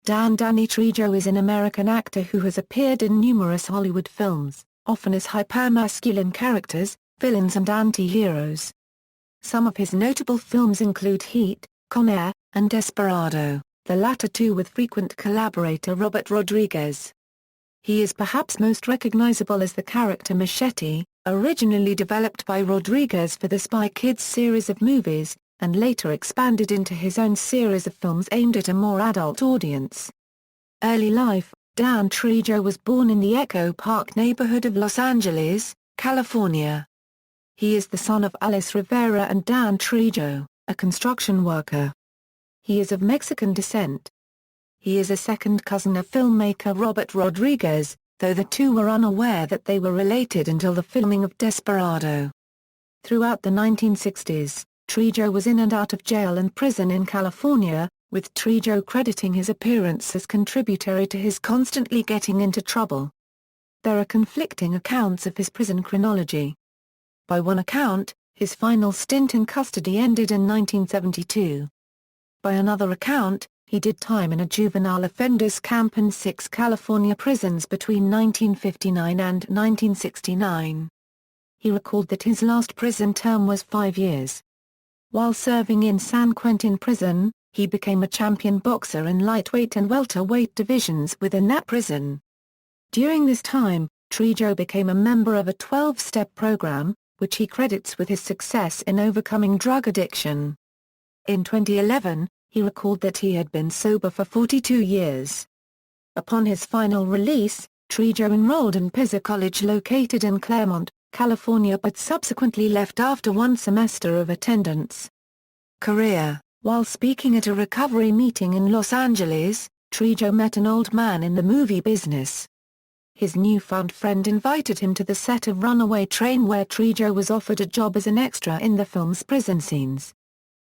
Danny Trejo is an American actor who has appeared in numerous Hollywood films, often as hypermasculine characters, villains and anti-heroes. Some of his notable films include Heat, Con Air, and Desperado, the latter two with frequent collaborator Robert Rodriguez. He is perhaps most recognizable as the character Machete, originally developed by Rodriguez for the Spy Kids series of movies, and later expanded into his own series of films aimed at a more adult audience. Early life: Dan Trejo was born in the Echo Park neighborhood of Los Angeles, California. He is the son of Alice Rivera and Dan Trejo, a construction worker. He is of Mexican descent. He is a second cousin of filmmaker Robert Rodriguez, though the two were unaware that they were related until the filming of Desperado. Throughout the 1960s, Trejo was in and out of jail and prison in California, with Trejo crediting his appearance as contributory to his constantly getting into trouble. There are conflicting accounts of his prison chronology. By one account, his final stint in custody ended in 1972. By another account, he did time in a juvenile offenders camp in 6 California prisons between 1959 and 1969. He recalled that his last prison term was 5 years. While serving in San Quentin prison, he became a champion boxer in lightweight and welterweight divisions within that prison. During this time, Trejo became a member of a 12-step program, which he credits with his success in overcoming drug addiction. In 2011, he recalled that he had been sober for 42 years. Upon his final release, Trejo enrolled in Pisa College located in Claremont, California, but subsequently left after 1 semester of attendance. Career: while speaking at a recovery meeting in Los Angeles, Trejo met an old man in the movie business. His newfound friend invited him to the set of Runaway Train, where Trejo was offered a job as an extra in the film's prison scenes.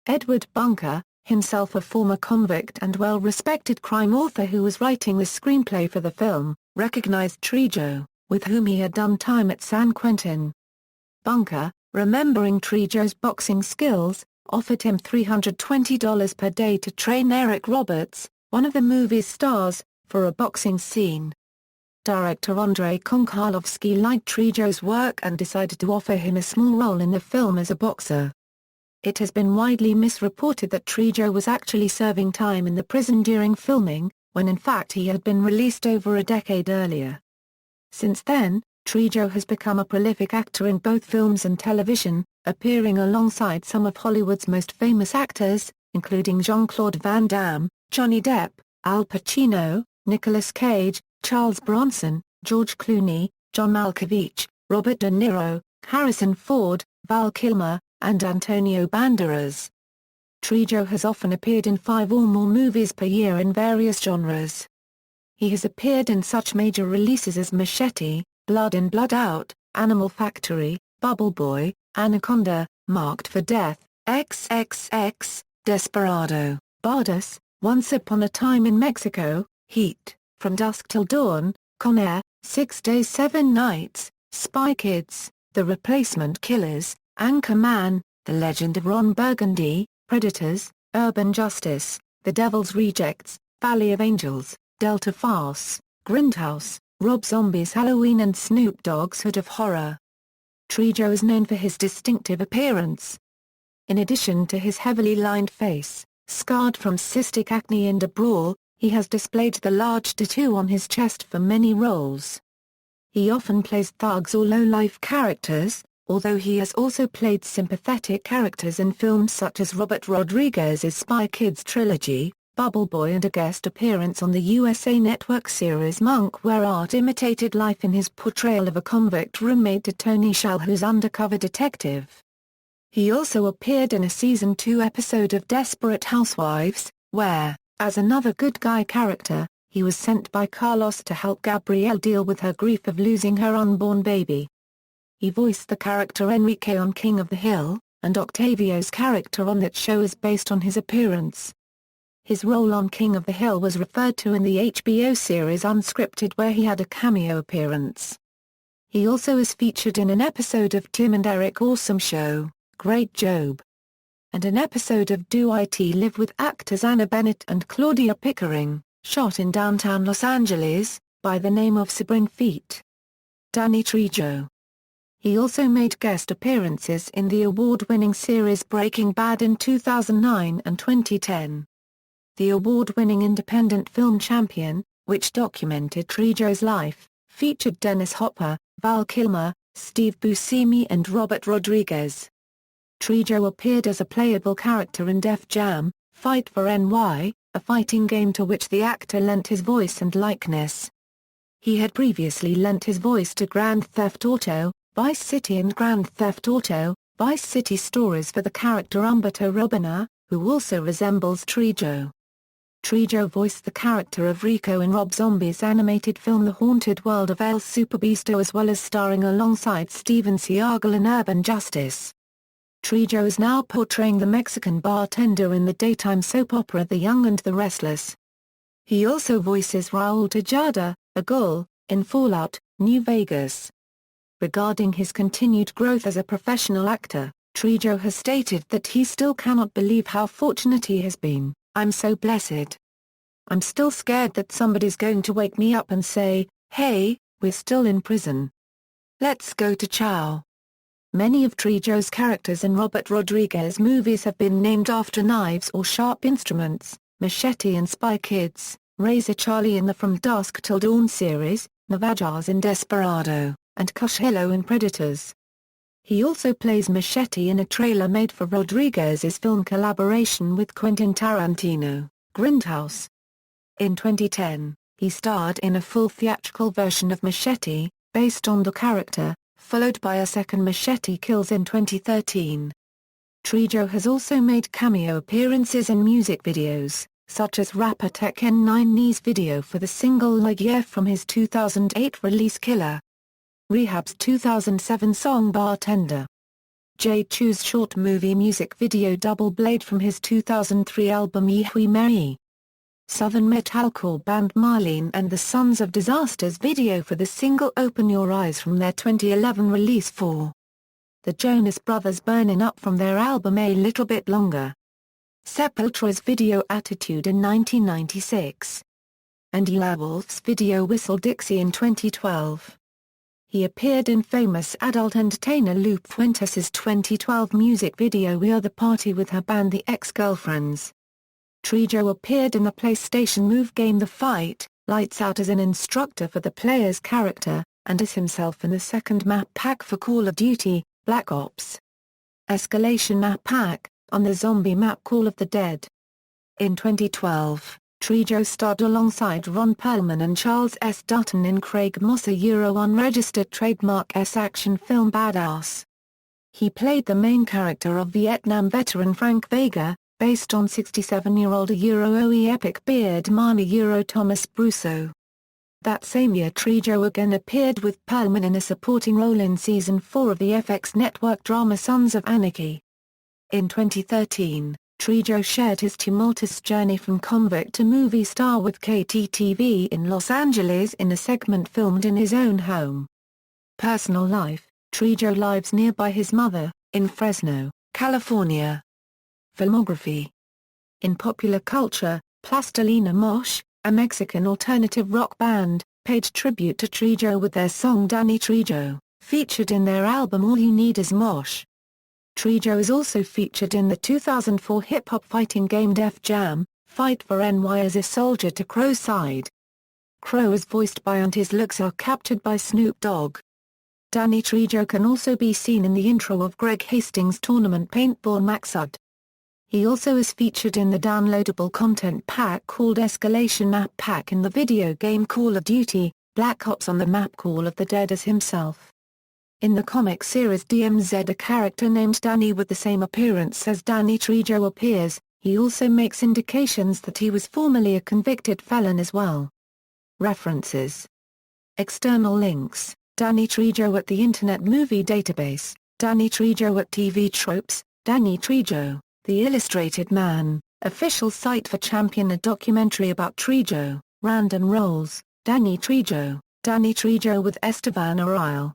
Edward Bunker, himself a former convict and well-respected crime author who was writing the screenplay for the film, recognized Trejo, with whom he had done time at San Quentin. Bunker, remembering Trejo's boxing skills, offered him $320 per day to train Eric Roberts, one of the movie's stars, for a boxing scene. Director Andrei Konchalovsky liked Trejo's work and decided to offer him a small role in the film as a boxer. It has been widely misreported that Trejo was actually serving time in the prison during filming, when in fact he had been released over a decade earlier. Since then, Trejo has become a prolific actor in both films and television, appearing alongside some of Hollywood's most famous actors, including Jean-Claude Van Damme, Johnny Depp, Al Pacino, Nicolas Cage, Charles Bronson, George Clooney, John Malkovich, Robert De Niro, Harrison Ford, Val Kilmer, and Antonio Banderas. Trejo has often appeared in 5 or more movies per year in various genres. He has appeared in such major releases as Machete, Blood In Blood Out, Animal Factory, Bubble Boy, Anaconda, Marked for Death, XXX, Desperado, Bardas, Once Upon a Time in Mexico, Heat, From Dusk Till Dawn, Con Air, 6 Days 7 Nights, Spy Kids, The Replacement Killers, Anchorman, The Legend of Ron Burgundy, Predators, Urban Justice, The Devil's Rejects, Valley of Angels, Delta Farce, Grindhouse, Rob Zombie's Halloween and Snoop Dogg's Hood of Horror. Trejo is known for his distinctive appearance. In addition to his heavily lined face, scarred from cystic acne and a brawl, he has displayed the large tattoo on his chest for many roles. He often plays thugs or low-life characters, although he has also played sympathetic characters in films such as Robert Rodriguez's Spy Kids trilogy, Bubble Boy, and a guest appearance on the USA Network series Monk, where art imitated life in his portrayal of a convict roommate to Tony Shalhoub's undercover detective. He also appeared in a Season 2 episode of Desperate Housewives, where, as another good guy character, he was sent by Carlos to help Gabrielle deal with her grief of losing her unborn baby. He voiced the character Enrique on King of the Hill, and Octavio's character on that show is based on his appearance. His role on King of the Hill was referred to in the HBO series Unscripted, where he had a cameo appearance. He also is featured in an episode of Tim and Eric Awesome Show, Great Job, and an episode of Do IT Live with actors Anna Bennett and Claudia Pickering, shot in downtown Los Angeles, by the name of Sabrina Feet. Danny Trejo. He also made guest appearances in the award-winning series Breaking Bad in 2009 and 2010. The award-winning independent film Champion, which documented Trejo's life, featured Dennis Hopper, Val Kilmer, Steve Buscemi and Robert Rodriguez. Trejo appeared as a playable character in Def Jam, Fight for NY, a fighting game to which the actor lent his voice and likeness. He had previously lent his voice to Grand Theft Auto, Vice City and Grand Theft Auto, Vice City stories for the character Humberto Robina, who also resembles Trejo. Trejo voiced the character of Rico in Rob Zombie's animated film The Haunted World of El Superbeasto, as well as starring alongside Steven Seagal in Urban Justice. Trejo is now portraying the Mexican bartender in the daytime soap opera The Young and the Restless. He also voices Raul Tejada, a ghoul, in Fallout, New Vegas. Regarding his continued growth as a professional actor, Trejo has stated that he still cannot believe how fortunate he has been. "I'm so blessed. I'm still scared that somebody's going to wake me up and say, 'Hey, we're still in prison. Let's go to chow.'" Many of Trejo's characters in Robert Rodriguez movies have been named after knives or sharp instruments: Machete in Spy Kids, Razor Charlie in the From Dusk Till Dawn series, Navajas in Desperado, and Costello in Predators. He also plays Machete in a trailer made for Rodriguez's film collaboration with Quentin Tarantino, Grindhouse. In 2010, he starred in a full theatrical version of Machete, based on the character, followed by a second Machete Kills in 2013. Trejo has also made cameo appearances in music videos, such as rapper Tech N9ne's video for the single Like Yeah from his 2008 release Killer. Rehab's 2007 song Bartender. Jay Chu's short movie music video Double Blade from his 2003 album Ye Hui Mei. Southern metalcore band Marlene and the Sons of Disaster's video for the single Open Your Eyes from their 2011 release 4. The Jonas Brothers Burnin' Up from their album A Little Bit Longer. Sepultura's video Attitude in 1996. And Wolf's video Whistle Dixie in 2012. He appeared in famous adult entertainer Lupe Fuentes' 2012 music video We Are the Party with her band The Ex-Girlfriends. Trejo appeared in the PlayStation Move game The Fight, Lights Out as an instructor for the player's character, and as himself in the second map pack for Call of Duty, Black Ops. Escalation map pack, on the zombie map Call of the Dead. In 2012, Trejo starred alongside Ron Perlman and Charles S. Dutton in Craig Moss' unregistered trademark action film Badass. He played the main character of Vietnam veteran Frank Vega, based on 67-year-old OE epic beard man Thomas Brusso. That same year Trejo again appeared with Perlman in a supporting role in Season 4 of the FX network drama Sons of Anarchy. In 2013, Trejo shared his tumultuous journey from convict to movie star with KTTV in Los Angeles in a segment filmed in his own home. Personal life: Trejo lives nearby his mother, in Fresno, California. Filmography. In popular culture, Plastilina Mosh, a Mexican alternative rock band, paid tribute to Trejo with their song Danny Trejo, featured in their album All You Need Is Mosh. Trejo is also featured in the 2004 hip-hop fighting game Def Jam, Fight for NY as a soldier to Crow's side. Crow is voiced by and his looks are captured by Snoop Dogg. Danny Trejo can also be seen in the intro of Greg Hastings' tournament Paintball Maxud. He also is featured in the downloadable content pack called Escalation Map Pack in the video game Call of Duty, Black Ops on the map Call of the Dead as himself. In the comic series DMZ, a character named Danny with the same appearance as Danny Trejo appears. He also makes indications that he was formerly a convicted felon as well. References. External links: Danny Trejo at the Internet Movie Database, Danny Trejo at TV Tropes, Danny Trejo, The Illustrated Man, official site for Champion, a documentary about Trejo, Random Roles, Danny Trejo with Estevan Arrayal.